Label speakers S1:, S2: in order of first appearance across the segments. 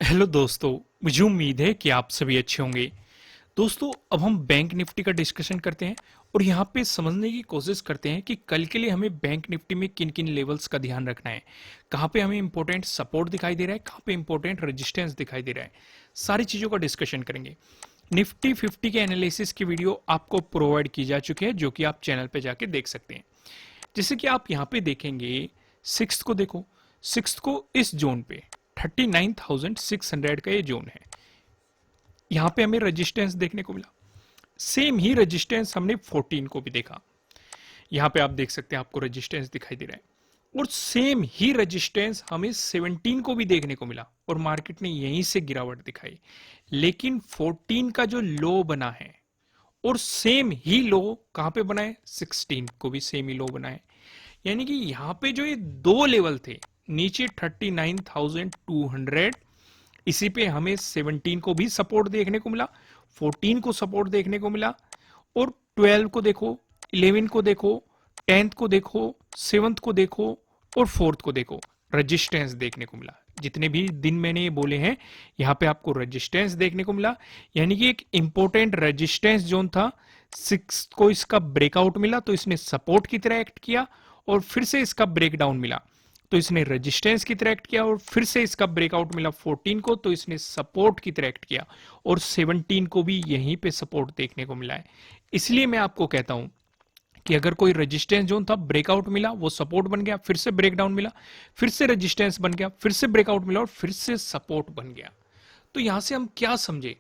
S1: Hello दोस्तों। मुझे उम्मीद है कि आप सभी अच्छे होंगे। दोस्तों, अब हम बैंक निफ्टी का डिस्कशन करते हैं और यहाँ पे समझने की कोशिश करते हैं कि कल के लिए हमें बैंक निफ्टी में किन किन लेवल्स का ध्यान रखना है, कहाँ पे हमें इंपॉर्टेंट सपोर्ट दिखाई दे रहा है, कहाँ पे इंपॉर्टेंट रेजिस्टेंस दिखाई दे रहा है। सारी चीज़ों का डिस्कशन करेंगे। निफ्टी 50 के एनालिसिस की वीडियो आपको प्रोवाइड की जा चुकी है, जो कि आप चैनल पे जाके देख सकते हैं। जैसे कि आप यहाँ पे देखेंगे, सिक्स को देखो। सिक्स को इस जोन पे 39,600 का ये जोन है। यहाँ पे हमें रेजिस्टेंस देखने को मिला। सेम ही रेजिस्टेंस हमने 14 को भी देखा। यहाँ पे आप देख सकते हैं, आपको रेजिस्टेंस दिखाई दे रहा है। और सेम ही रेजिस्टेंस हमें 17 को भी देखने को मिला और मार्केट ने यहीं से गिरावट दिखाई। लेकिन 14 का जो लो बना है और सेम ही लो कहां पे बना है, 16 को भी सेम ही लो बना है। यानी कि यहां पे जो ये दो लेवल थे, नीचे 39,200, इसी पे हमें 17 को भी सपोर्ट देखने को मिला, 14 को सपोर्ट देखने को मिला, और 12 को देखो, 11 को देखो, 10th को देखो, 7th को देखो और 4th को देखो, रेजिस्टेंस देखने को मिला। जितने भी दिन मैंने ये बोले हैं, यहां पे आपको रेजिस्टेंस देखने को मिला। यानी कि एक इंपॉर्टेंट रेजिस्टेंस जोन था। 6 को इसका ब्रेकआउट मिला तो इसने सपोर्ट की तरह एक्ट किया, और फिर से इसका ब्रेकडाउन मिला तो इसने रेजिस्टेंस की तरह एक्ट किया, और फिर से इसका ब्रेकआउट मिला 14 को तो इसने सपोर्ट की तरह एक्ट किया, और 17 को भी यहीं पे सपोर्ट देखने को मिला है। इसलिए मैं आपको कहता हूं कि अगर कोई रेजिस्टेंस जोन था, ब्रेकआउट मिला, वो सपोर्ट बन गया, फिर से ब्रेकडाउन मिला, फिर से रेजिस्टेंस बन गया, फिर से ब्रेकआउट मिला और फिर से सपोर्ट बन गया। तो यहां से हम क्या समझे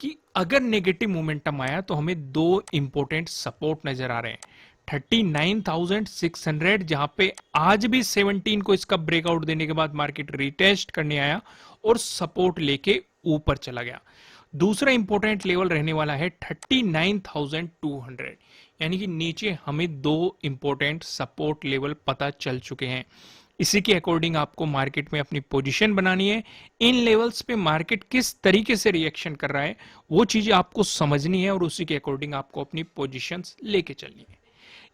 S1: कि अगर नेगेटिव मोमेंटम आया तो हमें दो इंपॉर्टेंट सपोर्ट नजर आ रहे हैं। 39,600, जहां पे आज भी 17 को इसका ब्रेकआउट देने के बाद मार्केट रिटेस्ट करने आया और सपोर्ट लेके ऊपर चला गया। दूसरा इंपॉर्टेंट लेवल रहने वाला है 39,200। यानी कि नीचे हमें दो इंपॉर्टेंट सपोर्ट लेवल पता चल चुके हैं। इसी के अकॉर्डिंग आपको मार्केट में अपनी पोजीशन बनानी है। इन लेवल्स पे मार्केट किस तरीके से रिएक्शन कर रहा है, वो चीजें आपको समझनी है और उसी के अकॉर्डिंग आपको अपनी पोजीशंस लेके चलनी है।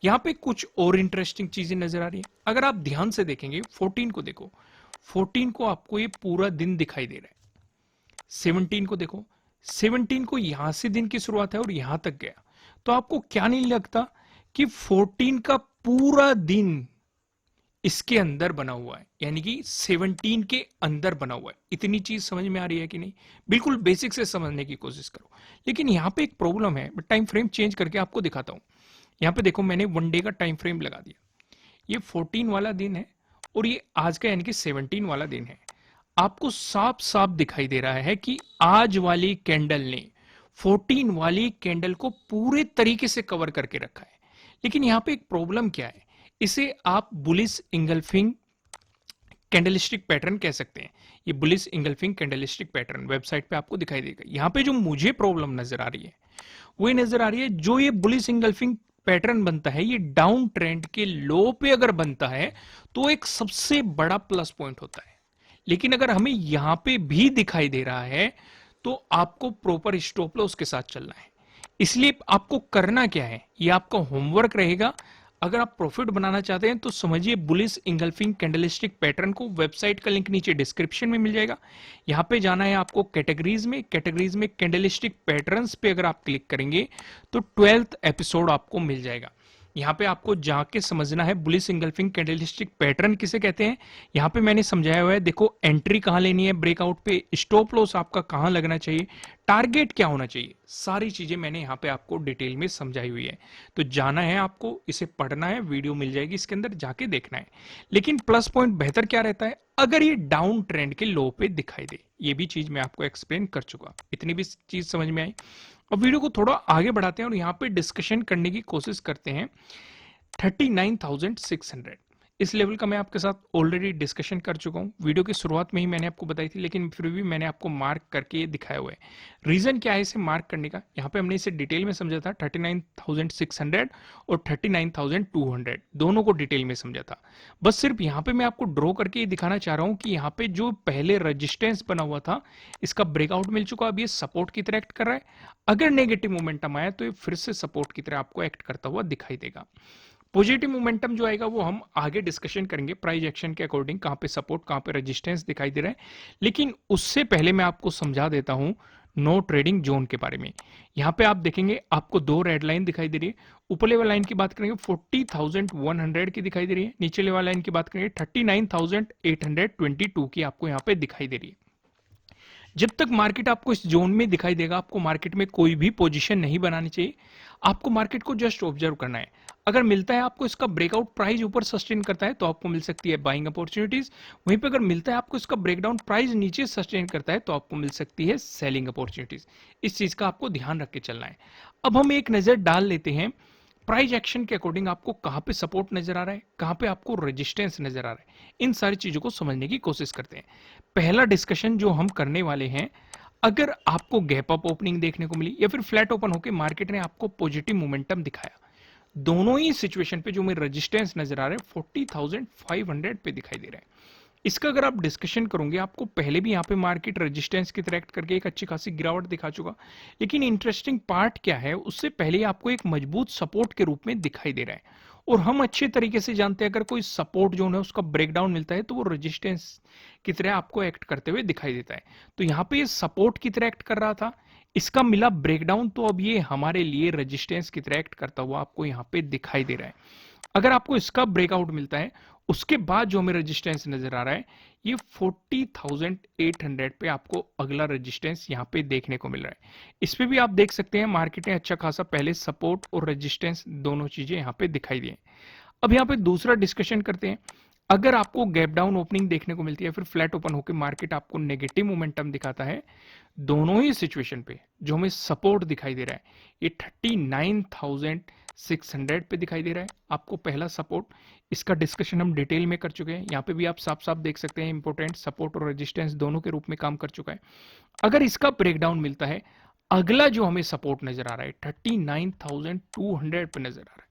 S1: यहाँ पे कुछ और इंटरेस्टिंग चीजें नजर आ रही है। अगर आप ध्यान से देखेंगे, 14 को देखो। 14 को आपको ये पूरा दिन दिखाई दे रहा है। 17 को देखो। 17 को यहां से दिन की शुरुआत है और यहां तक गया। तो आपको क्या नहीं लगता कि 14 का पूरा दिन इसके अंदर बना हुआ है, यानी कि 17 के अंदर बना हुआ है। इतनी चीज समझ में आ रही है कि नहीं? बिल्कुल बेसिक से समझने की कोशिश करो। लेकिन यहां पे एक प्रॉब्लम है, टाइम फ्रेम चेंज करके आपको दिखाता हूं। यहां पे देखो, मैंने वन डे का टाइम फ्रेम लगा दिया। ये 14 वाला दिन है और ये आज का यानी कि 17 वाला दिन है। आपको साफ साफ दिखाई दे रहा है कि आज वाली कैंडल ने 14 वाली कैंडल को पूरे तरीके से कवर करके रखा है। लेकिन यहां पे एक प्रॉब्लम क्या है, इसे आप बुलिश इंगल्फिंग कैंडलस्टिक पैटर्न कह सकते हैं। ये bullish engulfing candlestick pattern website पे आपको दिखाई देगा। यहां पे जो मुझे प्रॉब्लम नजर आ रही है, वो नजर आ रही है, जो ये बुलिश इंगल्फिंग पैटर्न बनता है, ये डाउन ट्रेंड के लो पे अगर बनता है तो एक सबसे बड़ा प्लस पॉइंट होता है। लेकिन अगर हमें यहां पे भी दिखाई दे रहा है तो आपको प्रॉपर स्टॉप लॉस के साथ चलना है। इसलिए आपको करना क्या है, ये आपका होमवर्क रहेगा। अगर आप प्रॉफिट बनाना चाहते हैं तो समझिए बुलिश इंगल्फिंग कैंडलस्टिक पैटर्न को। वेबसाइट का लिंक नीचे डिस्क्रिप्शन में मिल जाएगा। यहां पे जाना है आपको कैटेगरीज में। कैटेगरीज में कैंडलस्टिक पैटर्न्स पे अगर आप क्लिक करेंगे तो 12th एपिसोड आपको मिल जाएगा। यहाँ पे आपको जाके समझना है बुलिश इंगल्फिंग कैंडलस्टिक पैटर्न किसे कहते हैं। यहाँ पे मैंने समझाया हुआ है, देखो एंट्री कहां लेनी है ब्रेकआउट पे, स्टॉप लॉस आपका कहां लगना चाहिए, टारगेट क्या होना चाहिए, सारी चीजें मैंने यहाँ पे आपको डिटेल में समझाई हुई है। तो जाना है आपको, इसे पढ़ना है, वीडियो मिल जाएगी इसके अंदर, जाके देखना है। लेकिन प्लस पॉइंट बेहतर क्या रहता है, अगर ये डाउन ट्रेंड के लो पे दिखाई दे। ये भी चीज मैं आपको एक्सप्लेन कर चुका। इतनी भी चीज समझ में आई। अब वीडियो को थोड़ा आगे बढ़ाते हैं और यहाँ पे डिस्कशन करने की कोशिश करते हैं 39,600। इस लेवल का मैं आपके साथ ऑलरेडी डिस्कशन कर चुका हूँ, वीडियो की शुरुआत में ही मैंने आपको बताई थी, लेकिन फिर भी मैंने आपको मार्क करके ये दिखाया हुआ है। रीजन क्या है इसे मार्क करने का, यहाँ पे हमने इसे डिटेल में समझा था। 39,600 और 39,200 दोनों को डिटेल में समझा था। बस सिर्फ यहाँ पे मैं आपको ड्रॉ करके ये दिखाना चाह रहा हूँ कि यहाँ पे जो पहले रजिस्टेंस बना हुआ था, इसका ब्रेकआउट मिल चुका, अब ये सपोर्ट की तरह एक्ट कर रहा है। अगर नेगेटिव मोमेंटम आया तो ये फिर से सपोर्ट की तरह आपको एक्ट करता हुआ दिखाई देगा। पॉजिटिव मोमेंटम जो आएगा वो हम आगे डिस्कशन करेंगे प्राइस एक्शन के अकॉर्डिंग, कहां पे सपोर्ट कहां पे रेजिस्टेंस दिखाई दे रहा है। लेकिन उससे पहले मैं आपको समझा देता हूं नो ट्रेडिंग जोन के बारे में। यहां पे आप देखेंगे आपको दो रेड लाइन दिखाई दे रही है। ऊपर लेवल लाइन की बात करेंगे 40,100 की दिखाई दे रही है, नीचे लेवल लाइन की बात करेंगे 39,822 की आपको यहां पे दिखाई दे रही है। जब तक मार्केट आपको इस जोन में दिखाई देगा, आपको मार्केट में कोई भी पोजीशन नहीं बनानी चाहिए। आपको मार्केट को जस्ट ऑब्जर्व करना है। अगर मिलता है आपको इसका ब्रेकआउट प्राइस ऊपर सस्टेन करता है तो आपको मिल सकती है बाइंग अपॉर्चुनिटीज। वहीं पे अगर मिलता है आपको इसका ब्रेकडाउन प्राइस नीचे सस्टेन करता है तो आपको मिल सकती है सेलिंग अपॉर्चुनिटीज। इस चीज का आपको ध्यान रख के चलना है। अब हम एक नजर डाल लेते हैं प्राइस एक्शन के अकॉर्डिंग आपको कहां पे सपोर्ट नजर आ रहा है, कहां पे आपको रेजिस्टेंस नजर आ रहा है। इन सारी चीजों को समझने की कोशिश करते हैं। पहला डिस्कशन जो हम करने वाले हैं, अगर आपको गैप अप ओपनिंग देखने को मिली या फिर फ्लैट ओपन होकर मार्केट ने आपको पॉजिटिव मोमेंटम दिखाया, दोनों ही सिचुएशन पे जो मेरे रेजिस्टेंस नजर आ रहे हैं 40,500 पे दिखाई दे रहा है। इसका अगर आप डिस्कशन करोगे, आपको पहले भी यहां पे मार्केट रेजिस्टेंस की तरह एक्ट करके एक अच्छी खासी गिरावट दिखा चुका। लेकिन इंटरेस्टिंग पार्ट क्या है, उससे पहले आपको एक मजबूत सपोर्ट के रूप में दिखाई दे रहा है। और हम अच्छे तरीके से जानते हैं अगर कोई सपोर्ट जोन है उसका ब्रेकडाउन मिलता है तो वो रेजिस्टेंस की तरह आपको एक्ट करते हुए दिखाई देता है। तो यहां पे ये सपोर्ट की तरह एक्ट कर रहा था, इसका मिला ब्रेकडाउन तो अब ये हमारे लिए रेजिस्टेंस की तरह एक्ट करता हुआ आपको यहां पे दिखाई दे रहा है। अगर आपको इसका ब्रेकआउट मिलता है, उसके बाद जो हमें रेजिस्टेंस नजर आ रहा है ये 40,800 पे आपको अगला रेजिस्टेंस यहां पे देखने को मिल रहा है। इस पे भी आप देख सकते हैं मार्केट ने अच्छा खासा पहले सपोर्ट और रेजिस्टेंस दोनों चीजें यहां पे दिखाई दी हैं। अब यहां पे दूसरा डिस्कशन करते हैं। अगर आपको गैप डाउन ओपनिंग देखने को मिलती है फिर फ्लैट ओपन होकर मार्केट आपको नेगेटिव मोमेंटम दिखाता है, दोनों ही सिचुएशन पे जो हमें सपोर्ट दिखाई दे रहा है ये 39,600 पे दिखाई दे रहा है आपको पहला सपोर्ट। इसका डिस्कशन हम डिटेल में कर चुके हैं, यहाँ पे भी आप साफ साफ देख सकते हैं इंपोर्टेंट सपोर्ट और रेजिस्टेंस दोनों के रूप में काम कर चुका है। अगर इसका ब्रेकडाउन मिलता है, अगला जो हमें सपोर्ट नजर आ रहा है 39,200 पे नजर आ रहा है।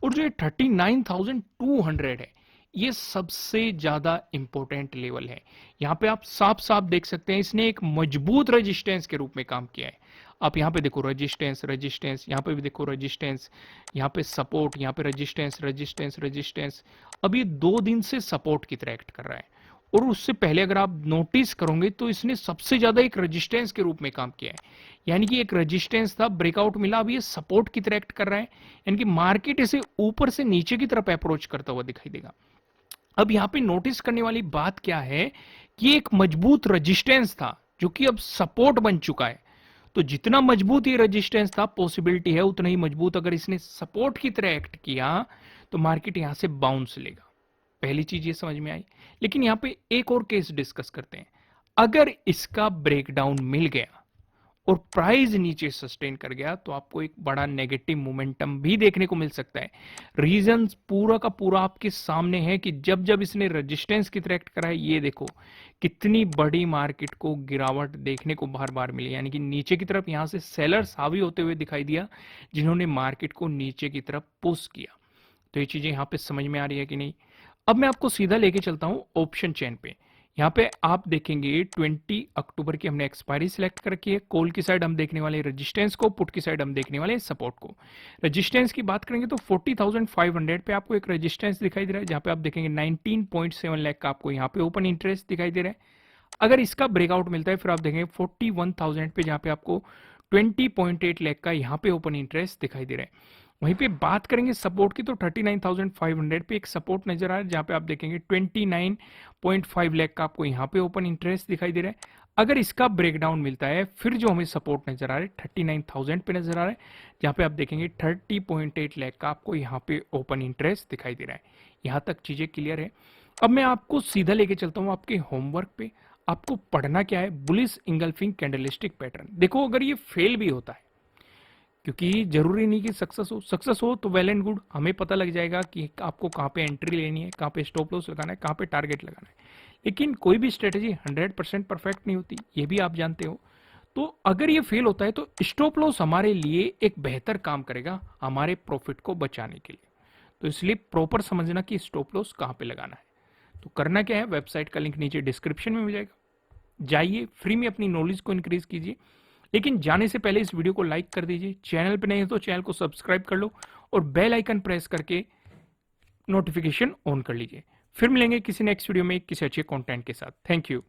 S1: और जो 39,200 है ये सबसे ज्यादा इंपॉर्टेंट लेवल है। यहां पे आप साफ साफ देख सकते हैं इसने एक मजबूत रेजिस्टेंस के रूप में काम किया है। आप यहां पे देखो रेजिस्टेंस रेजिस्टेंस, यहां पे भी देखो रेजिस्टेंस, यहां पे सपोर्ट, यहां पे रेजिस्टेंस रेजिस्टेंस रेजिस्टेंस। अब ये 2 दिन से सपोर्ट की तरह एक्ट कर रहा है। और उससे पहले अगर आप नोटिस करोगे तो इसने सबसे ज्यादा एक रेजिस्टेंस के रूप में काम किया है। यानी कि एक रेजिस्टेंस था, ब्रेकआउट मिला, अब ये सपोर्ट की तरह एक्ट कर रहा है। यानी कि मार्केट इसे ऊपर से नीचे की तरफ अप्रोच करता हुआ दिखाई देगा। अब यहां पे नोटिस करने वाली बात क्या है कि एक मजबूत रेजिस्टेंस था जो कि अब सपोर्ट बन चुका है। तो जितना मजबूत ये रेजिस्टेंस था, पॉसिबिलिटी है उतना ही मजबूत अगर इसने सपोर्ट की तरह एक्ट किया तो मार्केट यहां से बाउंस लेगा। पहली चीज ये समझ में आई। लेकिन यहां पे एक और केस डिस्कस करते हैं। अगर इसका ब्रेकडाउन मिल गया और प्राइस नीचे सस्टेन कर गया तो आपको एक बड़ा नेगेटिव मोमेंटम भी देखने को मिल सकता है। रीजन पूरा का पूरा आपके सामने है कि जब जब इसने रेजिस्टेंस की तरह एक्ट करा है, ये देखो कितनी बड़ी मार्केट को गिरावट देखने को बार बार मिली। यानी कि नीचे की तरफ यहां से सेलर्स हावी होते हुए दिखाई दिया जिन्होंने मार्केट को नीचे की तरफ पुश किया। तो ये चीजें यहां पे समझ में आ रही है कि नहीं। अब मैं आपको सीधा लेके चलता हूं ऑप्शन चेन पे। यहाँ पे आप देखेंगे 20 अक्टूबर की हमने एक्सपायरी सिलेक्ट कर रखी है। कॉल की साइड हम देखने वाले रेजिस्टेंस को, पुट की साइड हम देखने वाले सपोर्ट को। रेजिस्टेंस की बात करेंगे तो 40,500 पे आपको एक रेजिस्टेंस दिखाई दे रहा है, जहां पे आप देखेंगे 19.7 लाख का आपको यहाँ पे ओपन इंटरेस्ट दिखाई दे रहा है। अगर इसका ब्रेकआउट मिलता है फिर आप देखेंगे 41,000 पे, जहां पे आपको 20.8 लाख का यहाँ पे ओपन इंटरेस्ट दिखाई दे रहा है। वहीं पे बात करेंगे सपोर्ट की तो 39,500 पे एक सपोर्ट नजर आ रहा है, जहां पे आप देखेंगे 29.5 लाख का आपको यहाँ पे ओपन इंटरेस्ट दिखाई दे रहा है। अगर इसका ब्रेकडाउन मिलता है फिर जो हमें सपोर्ट नजर आ रहा है 39,000 पे नजर आ रहा है, जहां पे आप देखेंगे 30.8 लाख का आपको यहाँ पे ओपन इंटरेस्ट दिखाई दे रहा है। यहां तक चीजें क्लियर है। अब मैं आपको सीधा लेके चलता हूं आपके होमवर्क पे। आपको पढ़ना क्या है, बुलिश इंगल्फिंग कैंडलस्टिक पैटर्न। देखो अगर ये फेल भी होता है, क्योंकि जरूरी नहीं कि सक्सेस हो तो वेल एंड गुड, हमें पता लग जाएगा कि आपको कहाँ पे एंट्री लेनी है, कहाँ पे स्टॉप लॉस लगाना है, कहाँ पे टारगेट लगाना है। लेकिन कोई भी स्ट्रेटेजी 100% परफेक्ट नहीं होती, ये भी आप जानते हो। तो अगर ये फेल होता है तो स्टॉप लॉस हमारे लिए एक बेहतर काम करेगा हमारे प्रॉफिट को बचाने के लिए। तो इसलिए प्रॉपर समझना कि स्टॉप लॉस कहाँ पे लगाना है। तो करना क्या है, वेबसाइट का लिंक नीचे डिस्क्रिप्शन में मिल जाएगा, जाइए फ्री में अपनी नॉलेज को इंक्रीज कीजिए। लेकिन जाने से पहले इस वीडियो को लाइक कर दीजिए, चैनल पे नहीं है तो चैनल को सब्सक्राइब कर लो और बेल आइकन प्रेस करके नोटिफिकेशन ऑन कर लीजिए। फिर मिलेंगे किसी नेक्स्ट वीडियो में किसी अच्छे कंटेंट के साथ। Thank you.